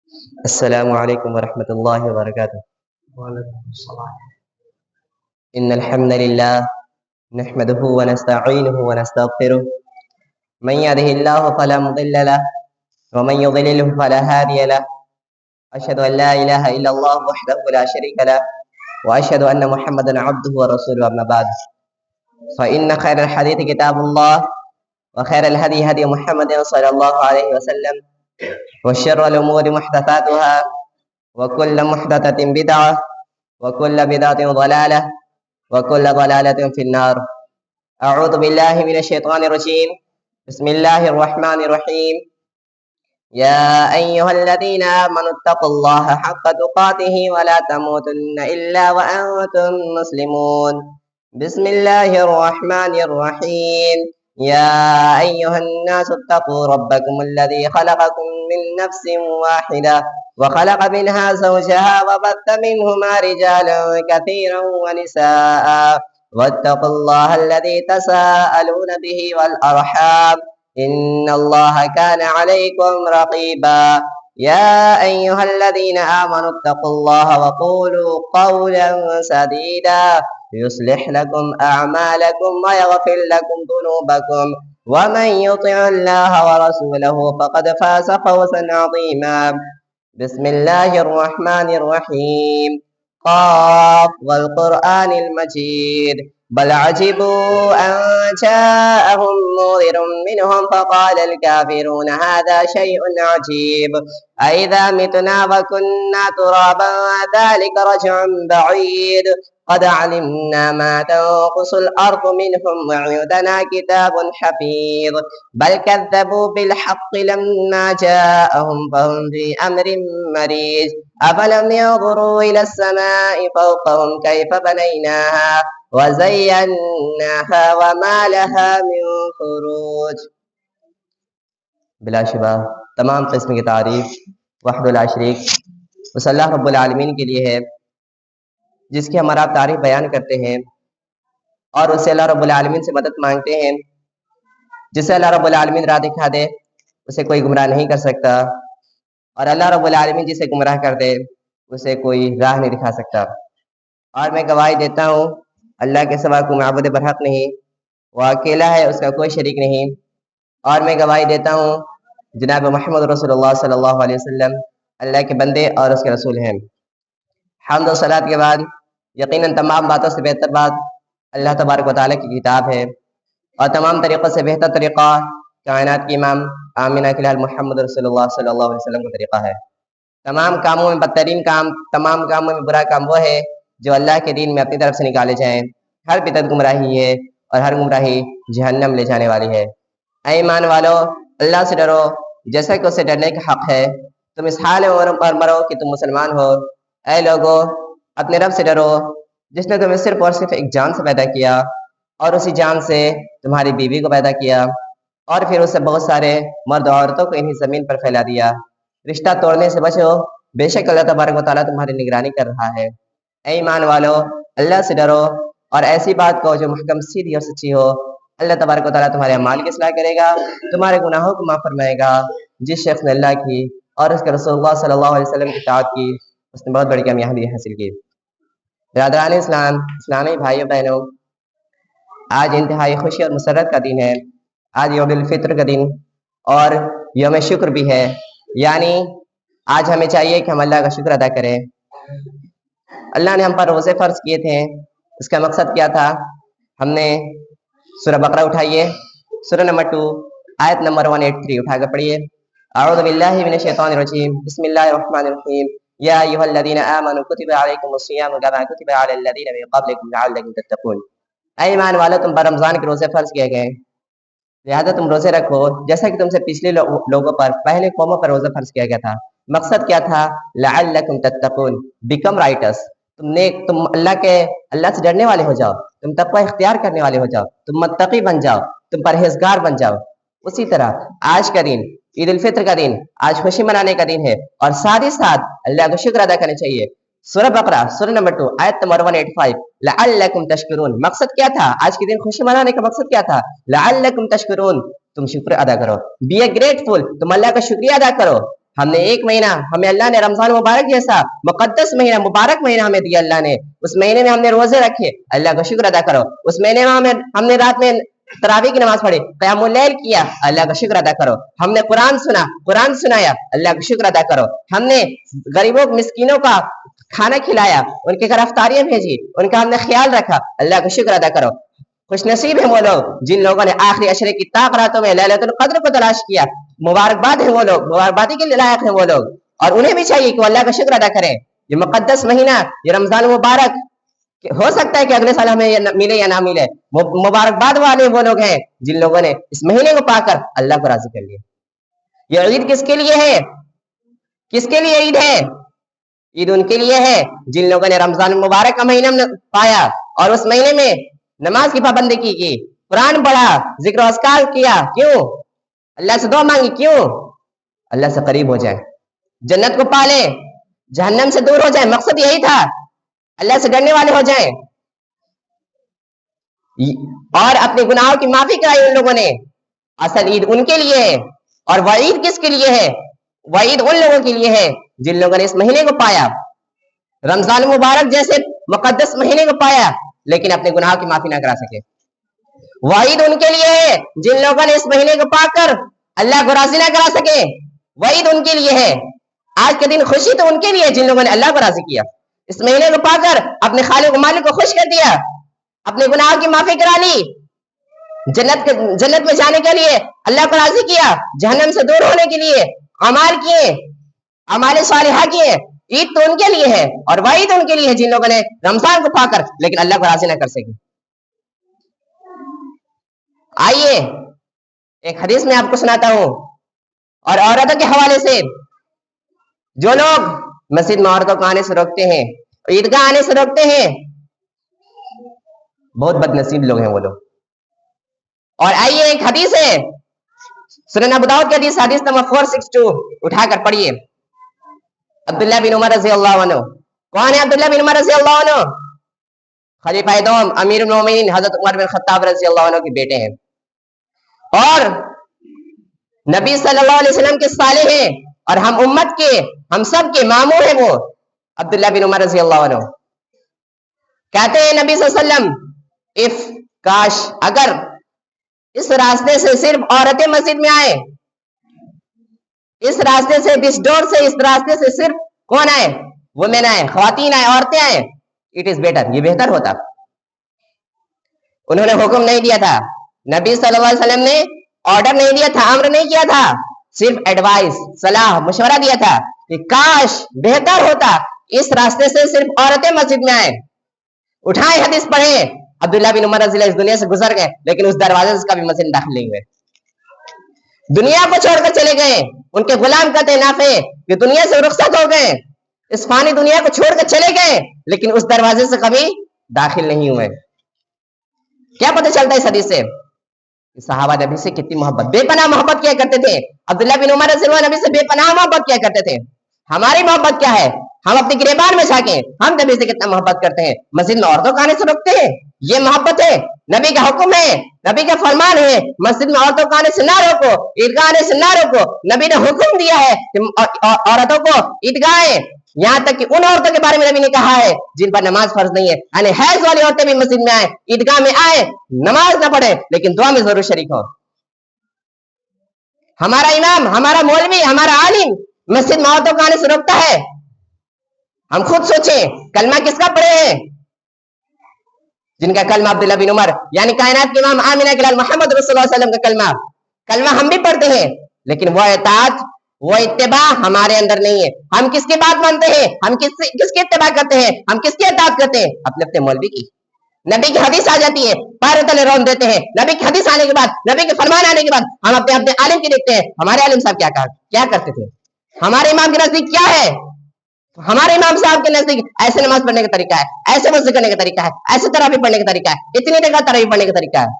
السلام عليكم ورحمة الله وبركاته. وعلیکم السلام. إن الحمد لله نحمده ونستعينه ونستغفره، من يهده الله فلا مضل له ومن يضلله فلا هادي له. أشهد أن لا إله إلا الله وحده لا شريك له، وأشهد أن محمدا عبده ورسوله. أما بعد، فإن خير الحديث كتاب الله، وخير الهدي هدي محمد صلى الله عليه وسلم، وشر الأمور محدثاتها، وكل محدثة بدعة، وكل بدعة ضلالة، وكل ضلالة في النار. أعوذ بالله من الشيطان الرجيم. بسم الله الرحمن الرحيم. يا أيها الذين آمنوا اتقوا الله حق تقاته ولا تموتن إلا وأنتم مسلمون. بسم الله الرحمن الرحيم. يا أيها الناس اتقوا ربكم الذي خلقكم من نفس واحدة وخلق منها زوجها وبث منهما رجالا كثيرا ونساء، واتقوا الله الذي تساءلون به والأرحام، إن الله كان عليكم رقيبا. يا أيها الذين آمنوا اتقوا الله وقولوا قولا سديدا يصلح لكم أعمالكم ويغفر لكم ذنوبكم، ومن يطع الله ورسوله فقد فاز فوزا عظيما. بسم الله الرحمن الرحيم. قاف والقرآن المجيد. بل عجبوا أن جاءهم منذر منهم فقال الكافرون هذا شيء عجيب، أئذا متنا وكنا ترابا ذلك رجع بعيد، قد علمنا ما تنقص الأرض منهم وعندنا كتاب حفيظ. بل كذبوا بالحق لما جاءهم فهم في أمر مريج. أفلم ينظروا إلى السماء فوقهم كيف بنيناها وزيناها وما لها من فروج. بلا شبہ تمام قسم کی تعریف وحدہ لا شریک اس اللہ رب العالمین کے لیے ہے، جس کی ہمارا تعریف بیان کرتے ہیں اور اس سے اللہ رب العالمین سے مدد مانگتے ہیں. جسے اللہ رب العالمین راہ دکھا دے اسے کوئی گمراہ نہیں کر سکتا، اور اللہ رب العالمین جسے گمراہ کر دے اسے کوئی راہ نہیں دکھا سکتا. اور میں گواہی دیتا ہوں اللہ کے سوا کوئی معبود برحق نہیں، وہ اکیلا ہے، اس کا کوئی شریک نہیں. اور میں گواہی دیتا ہوں جناب محمد رسول اللہ صلی اللہ علیہ وسلم اللہ کے بندے اور اس کے رسول ہیں. حمد و صلات کے بعد یقیناً تمام باتوں سے بہتر بات اللہ تبارک و تعالیٰ کی کتاب ہے، اور تمام طریقوں سے بہتر طریقہ کائنات کی امام آمینہ کے لال محمد رسول اللہ صلی اللہ علیہ وسلم کا طریقہ ہے. تمام کاموں میں بدترین کام، تمام کاموں میں برا کام وہ ہے جو اللہ کے دین میں اپنی طرف سے نکالے جائیں. ہر بدعت گمراہی ہے اور ہر گمراہی جہنم لے جانے والی ہے. اے ایمان والو، اللہ سے ڈرو جیسا کہ اسے ڈرنے کا حق ہے. تم اس حال میں اور مرو کہ تم مسلمان ہو. اے لوگو، اپنے رب سے ڈرو جس نے تمہیں صرف اور صرف ایک جان سے پیدا کیا، اور اسی جان سے تمہاری بیوی کو پیدا کیا، اور پھر اس سے بہت سارے مرد و عورتوں کو انہی زمین پر پھیلا دیا. رشتہ توڑنے سے بچو، بے شک اللہ تبارک و تعالیٰ تمہاری نگرانی کر رہا ہے. اے ایمان والو، اللہ سے ڈرو اور ایسی بات کو جو محکم سیدھی اور سچی ہو. اللہ تبارک و تعالیٰ تمہارے اعمال کی اصلاح کرے گا، تمہارے گناہوں کو معاف فرمائے گا. جس شخص نے اللہ کی اور اس کے رسول اللہ صلی اللہ علیہ وسلم کی اطاعت کی اس نے بہت بڑی کامیابی حاصل کی. برادران اسلام، اسلامی بھائیوں بہنوں، آج انتہائی خوشی اور مسرت کا دن ہے. آج یوم الفطر کا دن اور یوم شکر بھی ہے. یعنی آج ہمیں چاہیے کہ ہم اللہ کا شکر ادا کریں. اللہ نے ہم پر روزے فرض کیے تھے. اس کا مقصد کیا تھا؟ ہم نے سورہ بقرہ اٹھائیے، سورہ نمبر 2 آیت نمبر 183 اٹھا کر پڑھیے. اعوذ باللہ من الشیطان الرجیم. بسم اللہ الرحمن الرحیم. یا ایھا الذین آمنوا کتب علیکم الصیام کما کتب علی الذین من قبلکم لعلکم تتقون. اے ایمان والو، تم پر رمضان کے روزے فرض کیے گئے، لہذا تم روزے رکھو جیسا کہ تم سے پچھلے لوگوں پر، پہلے قوموں پر روزہ فرض کیا گیا تھا. مقصد کیا تھا؟ لعلکم تتقون، بیکم رائٹس. تم اللہ سے ڈرنے والے ہو جاؤ، تم تقوی اختیار کرنے والے ہو جاؤ، تم متقی بن جاؤ، تم پرہیزگار بن جاؤ. اسی طرح آج کا دن عید الفطر کا دن، آج خوشی منانے کا دن ہے، اور ساتھ ہی ساتھ اللہ کا شکر ادا کرنا چاہیے. سورہ بقرہ سورہ نمبر 2 آیت نمبر 185 لعلکم تشکرون. مقصد کیا تھا؟ آج کے دن خوشی منانے کا مقصد کیا تھا؟ لعلکم تشکرون، تم شکر ادا کرو. بی اے گریٹفل، تم اللہ کا شکریہ ادا کرو. ہم نے ایک مہینہ ہمیں اللہ نے رمضان مبارک جیسا مقدس مہینہ مبارک مہینہ ہمیں دیا اللہ نے. اس مہینے میں ہم نے روزے رکھے, اللہ کا شکر ادا کرو. اس مہینے میں ہم نے رات میں تراویح کی نماز پڑھی, قیام اللیل کیا, اللہ کا شکر ادا کرو. ہم نے قرآن سنایا, اللہ کا شکر ادا کرو. ہم نے غریبوں مسکینوں کا کھانا کھلایا, ان کے گھر افطاریاں بھیجی, ان کا ہم نے خیال رکھا, اللہ کا شکر ادا کرو. خوش نصیب ہیں وہ لوگ جن لوگوں نے آخری عشرے کی طاق راتوں میں لیلۃ القدر کو تلاش کیا. مبارکباد ہیں وہ لوگ, مبارکبادی کے لائق ہیں وہ لوگ, اور انہیں بھی چاہیے کہ وہ اللہ کا شکر ادا کریں. یہ مقدس مہینہ, یہ رمضان مبارک, ہو سکتا ہے کہ اگلے سال ہمیں ملے یا نہ ملے. مبارکباد والے وہ لوگ ہیں جن لوگوں نے اس مہینے کو پا کر اللہ کو راضی کر لیا. یہ عید کس کے لیے ہے؟ کس کے لیے عید ہے؟ عید ان کے لیے ہے جن لوگوں نے رمضان مبارک کا مہینہ پایا اور اس مہینے میں نماز کی پابندی کی, قرآن پڑھا, ذکر و اذکار کیا. کیوں؟ اللہ سے دعا مانگی. کیوں؟ اللہ سے قریب ہو جائے, جنت کو پالے, جہنم سے دور ہو جائے. مقصد یہی تھا, اللہ سے ڈرنے والے ہو جائیں اور اپنے گناہوں کی معافی کرائی ان لوگوں نے. اصل عید ان کے لیے ہے. اور وعید کس کے لیے ہے؟ وعید ان لوگوں کے لیے ہے جن لوگوں نے اس مہینے کو پایا, رمضان مبارک جیسے مقدس مہینے کو پایا, لیکن اپنے گناہوں کی معافی نہ کرا سکے. وعید ان کے لیے ہے جن لوگوں نے اس مہینے کو پا کر اللہ کو راضی نہ کرا سکے. وعید ان کے لیے ہے. آج کے دن خوشی تو ان کے لیے جن لوگوں نے اللہ کو راضی کیا, اس مہینے کو پا کر اپنے خالق و مالک کو خوش کر دیا, اپنے گناہوں کی معافی کرا لی, جنت میں جانے کے لیے اللہ کو راضی کیا, جہنم سے دور ہونے کے لیے اعمال کیے, اعمال صالحہ کیے. عید تو ان کے لیے ہے اور وعید ان کے لیے ہے جن لوگوں نے رمضان کو پا کر لیکن اللہ کو راضی نہ کر سکے. آئیے ایک حدیث میں آپ کو سناتا ہوں, اور عورتوں کے حوالے سے. جو لوگ مسجد میں عورتوں کو آنے سے روکتے ہیں, عیدگاہ آنے سے روکتے ہیں, بہت بد نصیب لوگ ہیں وہ لوگ. اور آئیے ایک حدیث ہے سنن ابو داؤد کی حدیث, حدیث نمبر 462, اٹھا کر پڑھیے. عبداللہ بن عمر رضی اللہ عنہ. کون ہے عبداللہ بن عمر رضی اللہ عنہ؟ خلیفہ دوم امیر المومنین حضرت عمر بن خطاب رضی اللہ عنہ کے بیٹے ہیں اور نبی صلی اللہ علیہ وسلم کے صالح ہیں اور ہم امت کے, ہم سب کے ماموں ہیں وہ عبداللہ بن عمر رضی اللہ عنہ. کہتے ہیں نبی صلی اللہ علیہ وسلم, اف کاش اگر اس راستے سے صرف عورتیں مسجد میں آئے, اس راستے سے, اس ڈور سے, اس راستے سے صرف کون آئے؟ وومن آئے, خواتین آئے, عورتیں آئے, اٹ از بیٹر, یہ بہتر ہوتا. انہوں نے حکم نہیں دیا تھا, نبی صلی اللہ علیہ وسلم نے آرڈر نہیں دیا تھا, امر نہیں کیا تھا, صرف ایڈوائز, صلاح, مشورہ دیا تھا کہ کاش بہتر ہوتا اس راستے سے صرف عورتیں مسجد میں آئے. اٹھائے حدیث پڑھیں. عبداللہ بن عمر رضی اللہ اس دنیا سے گزر گئے لیکن اس دروازے سے کبھی مسجد داخل نہیں ہوئے, دنیا کو چھوڑ کر چلے گئے. ان کے غلام کہتے ہیں نافع کہ دنیا سے رخصت ہو گئے, اس فانی دنیا کو چھوڑ کر چلے گئے لیکن اس دروازے سے کبھی داخل نہیں ہوئے. کیا پتہ چلتا ہے اس حدیث سے؟ صحابہ نبی سے کتنی محبت, بے پناہ محبت کیا کرتے تھے. عبداللہ بن عمر رضی اللہ نبی سے بے پناہ محبت کیا کرتے تھے. ہماری محبت کیا ہے؟ ہم اپنی گریبان میں جھانکیں, ہم نبی سے کتنا محبت کرتے ہیں. مسجد میں عورتوں کو آنے سے روکتے ہیں, یہ محبت ہے. نبی کا حکم ہے, نبی کا فرمان ہے, مسجد میں عورتوں کو آنے سے نہ روکو, عیدگاہ آنے سے نہ روکو. نبی نے حکم دیا ہے کہ عورتوں کو عیدگاہ, یہاں تک کہ ان عورتوں کے بارے میں نبی نے کہا ہے جن پر نماز فرض نہیں ہے, یعنی حیض والی عورتیں بھی مسجد میں آئے, عیدگاہ میں آئے, نماز نہ پڑھے لیکن دعا میں ضرور شریک ہو. ہمارا امام, ہمارا مولوی, ہمارا عالم مسجد میں عورتوں کو آنے سے روکتا ہے. ہم خود سوچیں کلمہ کس کا پڑھے ہیں؟ جن کا کلمہ عبداللہ بن عمر یعنی کائنات کے امام آمینہ کے لال محمد رسول اللہ علیہ وسلم کا کلمہ ہم بھی پڑھتے ہیں لیکن وہ اطاعت, وہ اتباع ہمارے اندر نہیں ہے. ہم کس کی بات مانتے ہیں؟ ہم کس کی اتباع کرتے ہیں؟ ہم کس کی اطاعت کرتے ہیں؟ اپنے مولوی کی. نبی کی حدیث آ جاتی ہے, پیر تلے رون دیتے ہیں. نبی کی حدیث آنے کے بعد, نبی کے فرمان آنے کے بعد ہم اپنے عالم کی دیکھتے ہیں. ہمارے عالم صاحب کیا کرتے تھے؟ ہمارے امام کے نزدیک کیا ہے؟ ہمارے امام صاحب کے نزدیک ایسے نماز پڑھنے کا طریقہ ہے, ایسے وضو کرنے کا طریقہ ہے, ایسے تراویح پڑھنے کا طریقہ ہے, اتنی جگہ تراویح پڑھنے کا طریقہ ہے.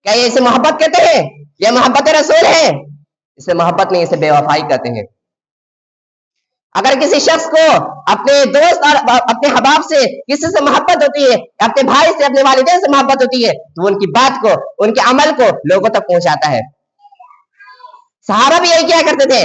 کیا یہ اسے محبت کہتے ہیں؟ یہ محبت رسول ہے؟ اسے محبت نہیں, اسے بے وفائی کہتے ہیں. اگر کسی شخص کو اپنے دوست اور اپنے احباب سے کسی سے محبت ہوتی ہے, اپنے بھائی سے, اپنے والدین سے محبت ہوتی ہے, تو ان کی بات کو, ان کے عمل کو لوگوں تک پہنچاتا ہے. صحابہ بھی یہی کیا کرتے تھے,